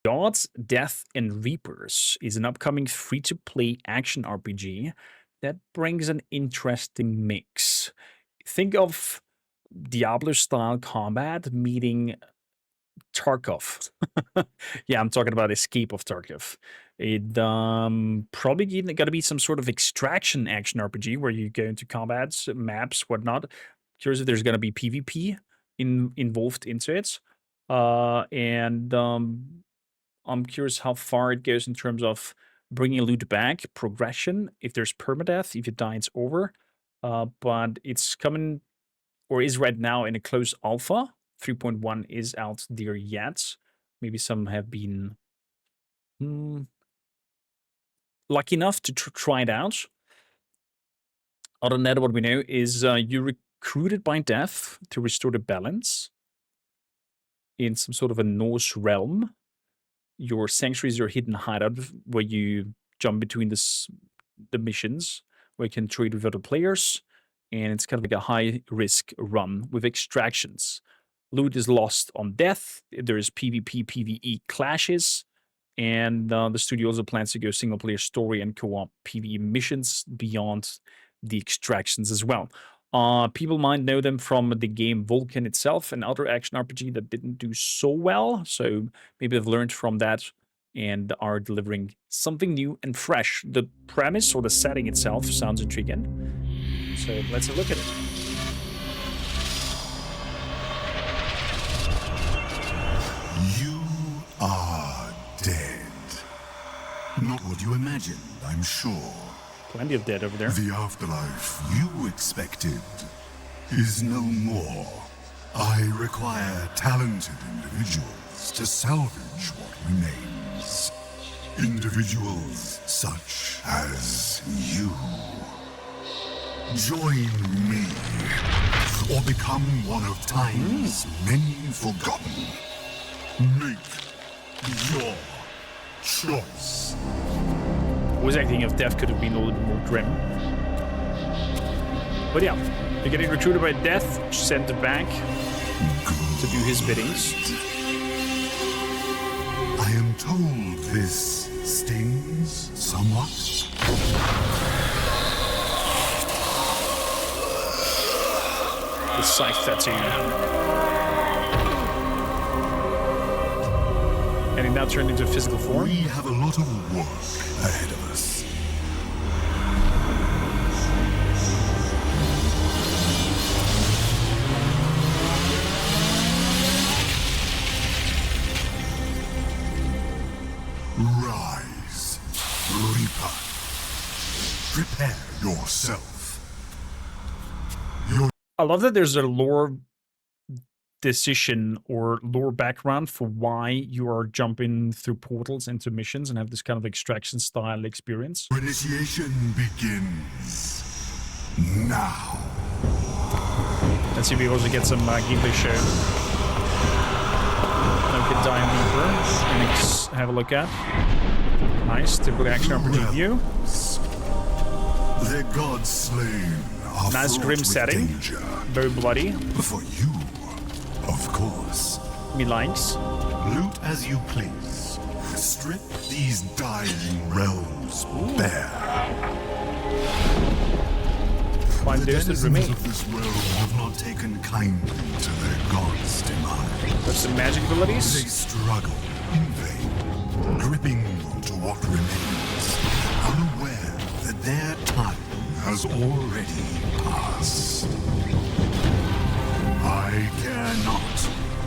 Gods, Death, and Reapers is an upcoming free-to-play action RPG that brings an interesting mix. Think of Diablo-style combat meeting Tarkov. Yeah, I'm talking about Escape of Tarkov. It probably gonna be some sort of extraction action RPG where you go into combats, maps, whatnot. Curious if there's gonna be PvP involved into it. And I'm curious how far it goes in terms of bringing loot back, progression. If there's permadeath, if you die, it's over. But it's coming, or is right now, in a closed alpha. 3.1 is out there yet. Maybe some have been lucky enough to try it out. Other than that, what we know is you're recruited by death to restore the balance in some sort of a Norse realm. Your sanctuaries are hidden hideout where you jump between the missions, where you can trade with other players, and it's kind of like a high-risk run with extractions. Loot is lost on death. There is PvP, PvE clashes, and the studio also plans to go single-player story and co-op PvE missions beyond the extractions as well. People might know them from the game Vulcan itself, and other action RPG that didn't do so well. So maybe they've learned from that and are delivering something new and fresh. The premise or the setting itself sounds intriguing. So let's have a look at it. You are dead. Not what you imagined, I'm sure. Plenty of dead over there. The afterlife you expected is no more. I require talented individuals to salvage what remains. Individuals such as you. Join me, or become one of time's many forgotten. Make your choice. I was acting if death could have been a little bit more grim. But yeah, you're getting recruited by death, sent back to do his biddings. I am told this stings somewhat. The scythe tattoo. And he now turned into physical form. We have a lot of work ahead of us. Rise, Reaper. Prepare yourself. I love that there's a lore decision or lore background for why you are jumping through portals into missions and have this kind of extraction style experience. Initiation begins now. Let's see if we also get some gameplay show. Now we can dive deeper and have a look at. Nice, typical action RPG view. The gods slain. Nice grim setting. Danger. Very bloody. For you, of course. Me likes. Loot as you please. Strip these dying realms bare. Find those that The remain. denizens of this realm have not taken kindly to their gods' demise. With some magic They abilities. struggle in vain, gripping to what remains, unaware that their time has already passed. I care not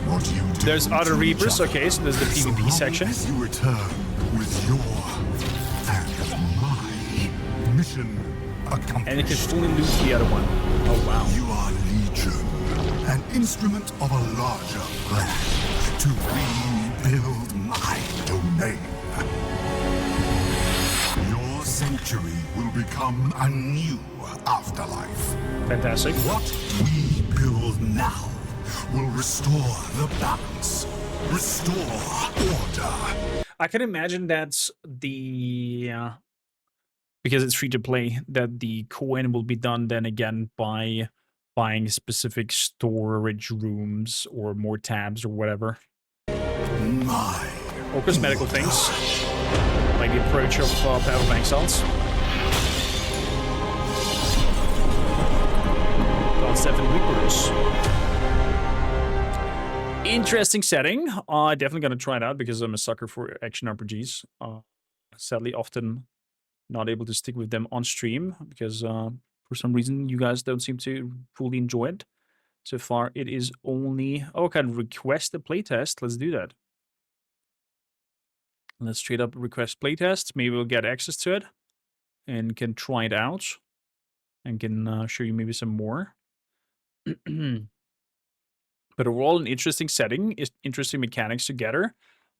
what you do. There's other to Reapers. each other, Okay, so there's the so PvP long section. as you return with your and my mission accomplished. And it can fully loot the other one. Oh, wow. You are Legion, an instrument of a larger plan to rebuild my domain. Your sanctuary will become a new afterlife. Fantastic. What we build now will restore the balance, restore order. I can imagine that's the because it's free to play, that the coin will be done then again by buying specific storage rooms or more tabs or whatever. My or cosmetical things, like the approach of power bank cells. Got 7 Reapers. Interesting setting. Definitely gonna try it out because I'm a sucker for action RPGs. Sadly, often not able to stick with them on stream because for some reason you guys don't seem to fully enjoy it. So far, it is only... Oh, I can request a playtest. Let's do that. Let's straight up request playtest. Maybe we'll get access to it and can try it out and can show you maybe some more. But overall, an interesting setting, interesting mechanics together.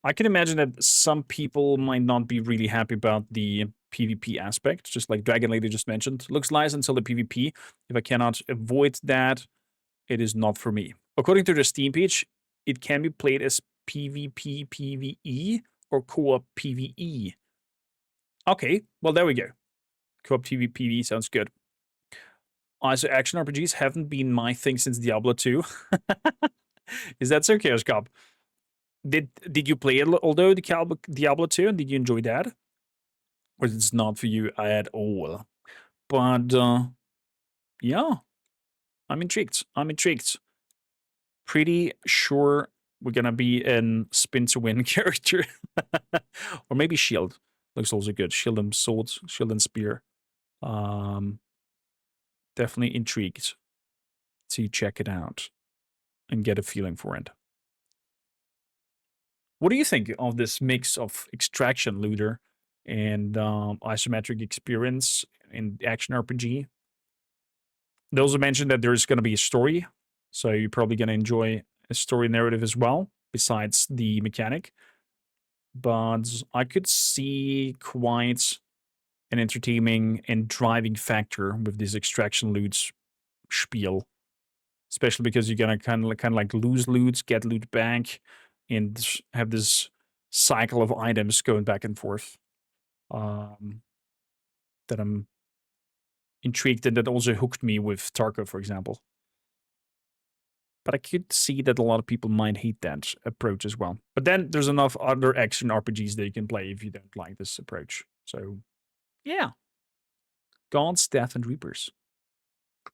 I can imagine that some people might not be really happy about the PvP aspect, just like Dragon Lady just mentioned. Looks nice until the PvP. If I cannot avoid that, it is not for me. According to the Steam page, it can be played as PvP, PvE, or co-op PvE. Okay, well, there we go. Co-op PvE sounds good. So action RPGs haven't been my thing since Diablo 2. Is that so, Chaos Cop? Did you play it, although the Diablo 2? Did you enjoy that? Or it's not for you at all? But, yeah. I'm intrigued. Pretty sure we're gonna be in spin to win character. Or maybe shield. Looks also good. Shield and sword, shield and spear. Definitely intrigued to check it out and get a feeling for it. What do you think of this mix of extraction looter and isometric experience in action RPG? They also mentioned that there's going to be a story, so you're probably going to enjoy a story narrative as well, besides the mechanic. But I could see quite an entertaining and driving factor with this extraction loot spiel, especially because you're gonna kind of like lose loot, get loot back, and have this cycle of items going back and forth. That I'm intrigued, and that also hooked me with Tarkov, for example. But I could see that a lot of people might hate that approach as well. But then there's enough other action RPGs that you can play if you don't like this approach. So, yeah. Gods, Death, and Reapers.